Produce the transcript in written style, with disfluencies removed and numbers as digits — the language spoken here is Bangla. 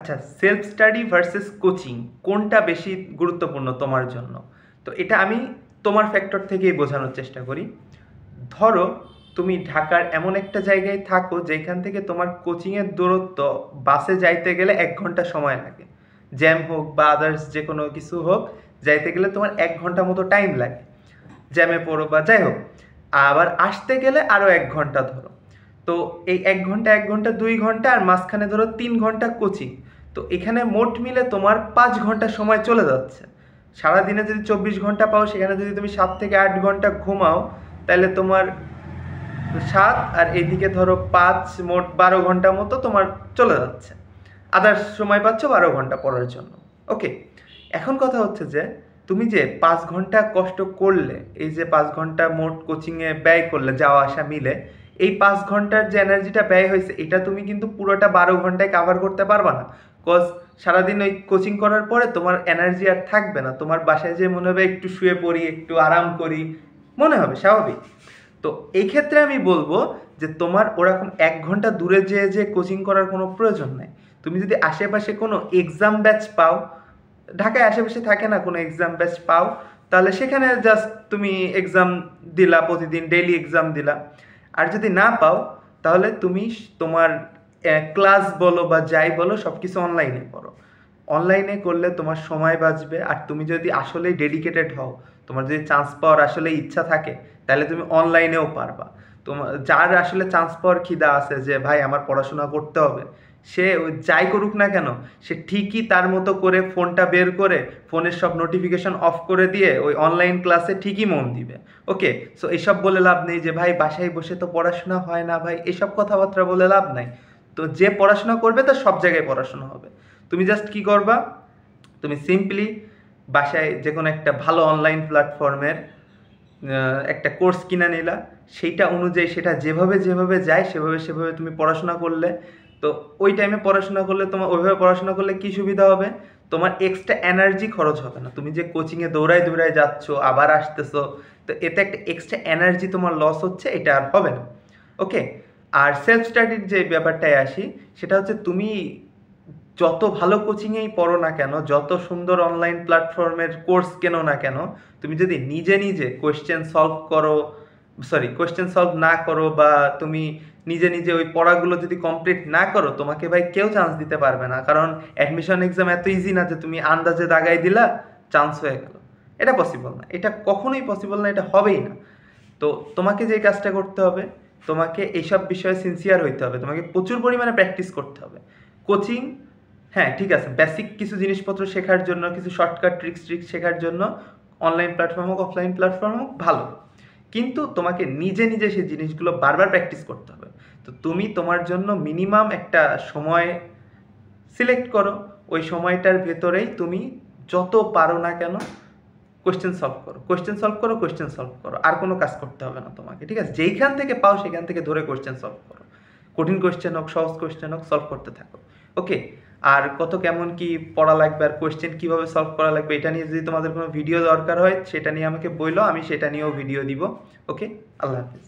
আচ্ছা, সেলফ স্টাডি ভার্সেস কোচিং কোনটা বেশি গুরুত্বপূর্ণ তোমার জন্য? তো এটা আমি তোমার ফ্যাক্টর থেকেই বোঝানোর চেষ্টা করি। ধরো তুমি ঢাকার এমন একটা জায়গায় থাকো যেখান থেকে তোমার কোচিংয়ের দূরত্ব বাসে যাইতে গেলে 1 ঘন্টা সময় লাগে। জ্যাম হোক বা আদার্স যে কোনো কিছু হোক, যাইতে গেলে তোমার 1 ঘন্টা মতো টাইম লাগে, জ্যামে পড়ো বা যাই হোক। আবার আসতে গেলে আরও 1 ঘন্টা ধরো। তো এই 1 ঘন্টা 1 ঘন্টা 2 ঘন্টা আর মাঝখানে ধরো 3 ঘন্টা কোচিং। তো এখানে মোট মিলে তোমার 5 ঘন্টা সময় চলে যাচ্ছে। সারাদিনে যদি 24 ঘন্টা পাও, সেখানে যদি তুমি 7 থেকে 8 ঘন্টা ঘুমাও, তাহলে তোমার 7 আর এইদিকে ধরো 5, মোট 12 ঘন্টা মতো তোমার চলে যাচ্ছে। আদার্স সময় পাচ্ছ 12 ঘন্টা পড়ার জন্য। ওকে, এখন কথা হচ্ছে যে তুমি যে 5 ঘন্টা কষ্ট করলে, এই যে 5 ঘন্টা মোট কোচিংয়ে ব্যয় করলে যাওয়া আসা মিলে, এই 5 ঘন্টার যে এনার্জিটা ব্যয় হয়েছে এটা তুমি কিন্তু পুরোটা 12 ঘন্টায় কাভার করতে পারবা না। কজ সারাদিন ওই কোচিং করার পরে তোমার এনার্জি আর থাকবে না, তোমার বাসায় যে মনে হবে একটু শুয়ে পড়ি, একটু আরাম করি, মনে হবে স্বাভাবিক। তো এই ক্ষেত্রে আমি বলবো যে তোমার ওরকম 1 ঘন্টা দূরে যেয়ে যে কোচিং করার কোনো প্রয়োজন নেই। তুমি যদি আশেপাশে কোনো এক্সাম ব্যাচ পাও, ঢাকায় আশেপাশে থাকে না কোনো এক্সাম ব্যাচ পাও, তাহলে সেখানে জাস্ট তুমি এক্সাম দিলা, প্রতিদিন ডেইলি এক্সাম দিলা। আর যদি না পাও, তাহলে তুমি তোমার ক্লাস বলো বা যাই বলো সব কিছু অনলাইনে করো। অনলাইনে করলে তোমার সময় বাঁচবে, আর তুমি যদি আসলেই ডেডিকেটেড হও, তোমার যদি চান্স পাওয়ার আসলে ইচ্ছা থাকে, তাহলে তুমি অনলাইনেও পারবা। তোমার যার আসলে চান্স পাওয়ার খিদা আছে যে ভাই আমার পড়াশোনা করতে হবে, সে ওই যাই করুক না কেন, সে ঠিকই তার মতো করে ফোনটা বের করে ফোনের সব নোটিফিকেশন অফ করে দিয়ে ওই অনলাইন ক্লাসে ঠিকই মন দিবে। ওকে, সো এসব বলে লাভ নেই যে ভাই বাসায় বসে তো পড়াশোনা হয় না ভাই, এসব কথাবার্তা বলে লাভ নাই। তো যে পড়াশোনা করবে তার সব জায়গায় পড়াশোনা হবে। তুমি জাস্ট কি করবা, তুমি সিম্পলি বাসায় যে কোনো একটা ভালো অনলাইন প্ল্যাটফর্মের একটা কোর্স কিনে নিলা, সেইটা অনুযায়ী সেটা যেভাবে যেভাবে যায় সেভাবে সেভাবে তুমি পড়াশোনা করলে। তো ওই টাইমে পড়াশোনা করলে তোমার ওইভাবে পড়াশোনা করলে কী সুবিধা হবে, তোমার এক্সট্রা এনার্জি খরচ হবে না। তুমি যে কোচিংয়ে দৌড়ায় দৌড়ায় যাচ্ছ আবার আসতেছো, তো এতে একটা এক্সট্রা এনার্জি তোমার লস হচ্ছে, এটা আর হবে না। ওকে, আর সেলফ স্টাডির যে ব্যাপারটায় আসি, সেটা হচ্ছে তুমি যত ভালো কোচিংয়েই পড়ো না কেন, যত সুন্দর অনলাইন প্ল্যাটফর্মের কোর্স কেনো না কেন, তুমি যদি নিজে নিজে কোয়েশ্চেন সলভ না করো, বা তুমি নিজে নিজে ওই পড়াগুলো যদি কমপ্লিট না করো, তোমাকে ভাই কেউ চান্স দিতে পারবে না। কারণ অ্যাডমিশন এক্সাম এত ইজি না যে তুমি আন্দাজে দাগাই দিলা চান্স হয়ে গেল। এটা পসিবল না, এটা কখনোই পসিবল না, এটা হবেই না। তো তোমাকে যে কাজটা করতে হবে, তোমাকে এইসব বিষয়ে সিনসিয়ার হইতে হবে, তোমাকে প্রচুর পরিমাণে প্র্যাকটিস করতে হবে। কোচিং, হ্যাঁ ঠিক আছে, বেসিক কিছু জিনিসপত্র শেখার জন্য, কিছু শর্টকাট ট্রিক্স শেখার জন্য অনলাইন প্ল্যাটফর্ম হোক অফলাইন প্ল্যাটফর্ম হোক ভালো, কিন্তু তোমাকে নিজে নিজে সেই জিনিসগুলো বারবার প্র্যাকটিস করতে হবে। তো তুমি তোমার জন্য মিনিমাম একটা সময় সিলেক্ট করো, ওই সময়টার ভেতরেই তুমি যত পারো না কেন কোয়েশ্চেন সলভ করো, আর কোনো কাজ করতে হবে না তোমাকে, ঠিক আছে? যেইখান থেকে পাও সেখান থেকে ধরে কোয়েশ্চেন সলভ করো, কঠিন কোয়েশ্চেন হোক সহজ কোয়েশ্চেন হোক, সলভ করতে থাকো। ওকে, আর কত কেমন কি পড়া লাগবে আর কোয়েশ্চেন কীভাবে সলভ করা লাগবে, এটা নিয়ে যদি তোমাদের কোনো ভিডিও দরকার হয় সেটা নিয়ে আমাকে বললো, আমি সেটা নিয়েও ভিডিও দিব। ওকে, আল্লাহ হাফিজ।